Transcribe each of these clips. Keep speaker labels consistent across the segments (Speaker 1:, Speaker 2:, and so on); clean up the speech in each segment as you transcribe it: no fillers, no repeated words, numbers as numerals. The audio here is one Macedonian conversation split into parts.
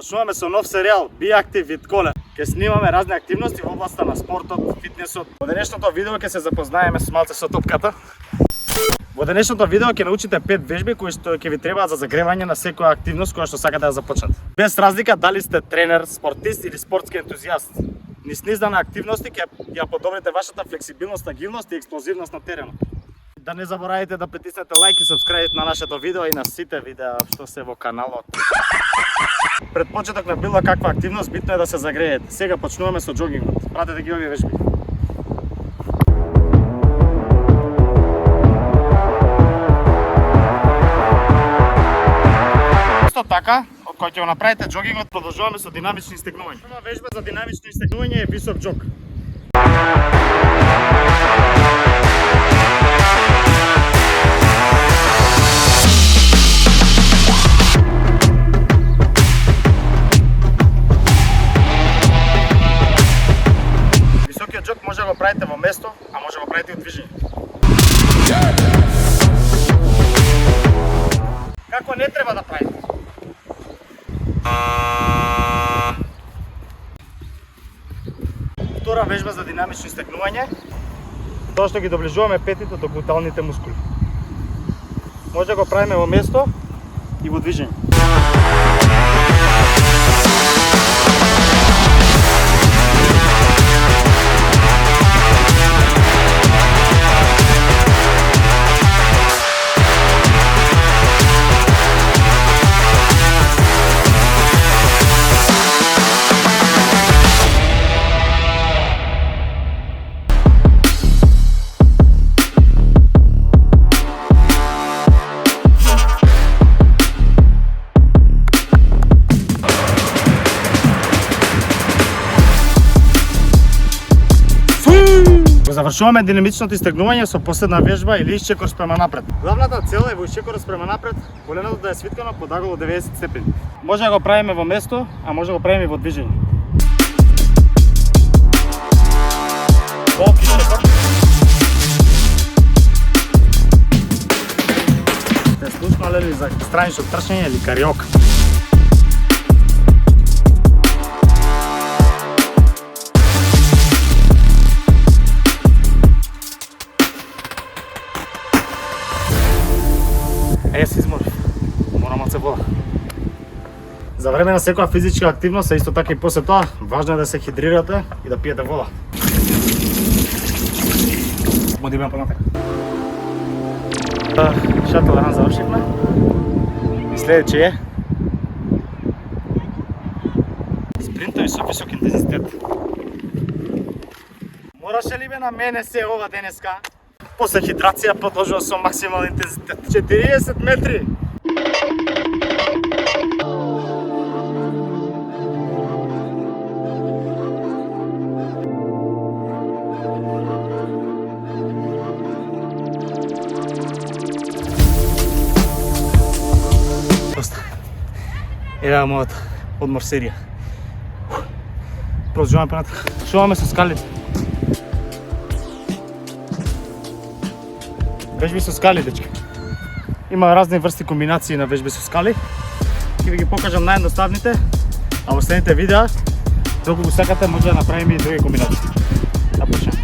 Speaker 1: Завршуваме со нов серијал Be Active with Коле. Ќе снимаме разни активности во областта на спортот, фитнесот. Во денешното видео ќе се запознаеме малце со топката. Во денешното видео ќе научите 5 вежби кои што ќе ви требаат за загревање на секоја активност која што сакате да започнете. Без разлика дали сте тренер, спортист или спортски ентузијаст. Низ низда на активности ќе ја подобрите вашата флексибилност, агилност и експлозивност на теренот. Да не заборавите да притиснете лайк и сабскрајб на нашето видео и на сите видеа што се во каналот. Пред почеток на било каква активност битно е да се загреете. Сега почнуваме со џогингот. Пратете ги овие вежби. Исто така, од кој ќе го направите џогингот, продолжуваме со динамични стегнувања. Прва вежба за динамични стегнувања е висок џог. Високиот џог може да го правите во место, а може да го правите и од движење. Како не треба да правите? Втора вежба за динамично стегнување, тоа што ги доближуваме петите до глуталните мускули. Може да го правиме во место и во движење. Завршуваме динамичното истегнување со последна вежба или исчекор спрема напред. Главната цел е во исчекорот спрема напред коленото да е свиткано под аголо 90 степени. Може да го правиме во место, а може да го правиме и во движење. Колки исчекор. Сте слушнали ли за странично трчање или кариока? Се изморив. Морам од се вода. За време на секоја физичка активност, а исто така и после тоа, важно е да се хидрирате и да пиете вода. Модиме понатак. Шатл ран завршивме. И следеće е спринтови со висок интензитет. Мораше ли бе на мене се ова денеска? После хидрација продолжува со максимален интензитет. 40 метри! Доста. Ева мојот одмор серија. Продолжуваме понатак. Шуваме со скалите. Вежби со скали, дечки. Има разни врсти комбинации на вежби со скали. Ќе ви ги покажам наједноставните, а во следните видеа, доколку сакате, може да направиме и други комбинации. Да почнеме.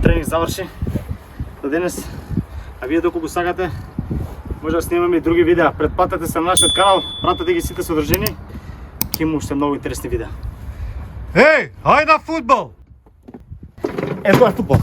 Speaker 1: Тренинг заврши за денес, а вие доколку сакате може да снимаме и други видеа. Претплатете се на нашиот канал, пратете ги сите содржини, ќе има уште многу интересни видеа.
Speaker 2: Ей, ајде на фудбал!
Speaker 1: Тоа е фудбал.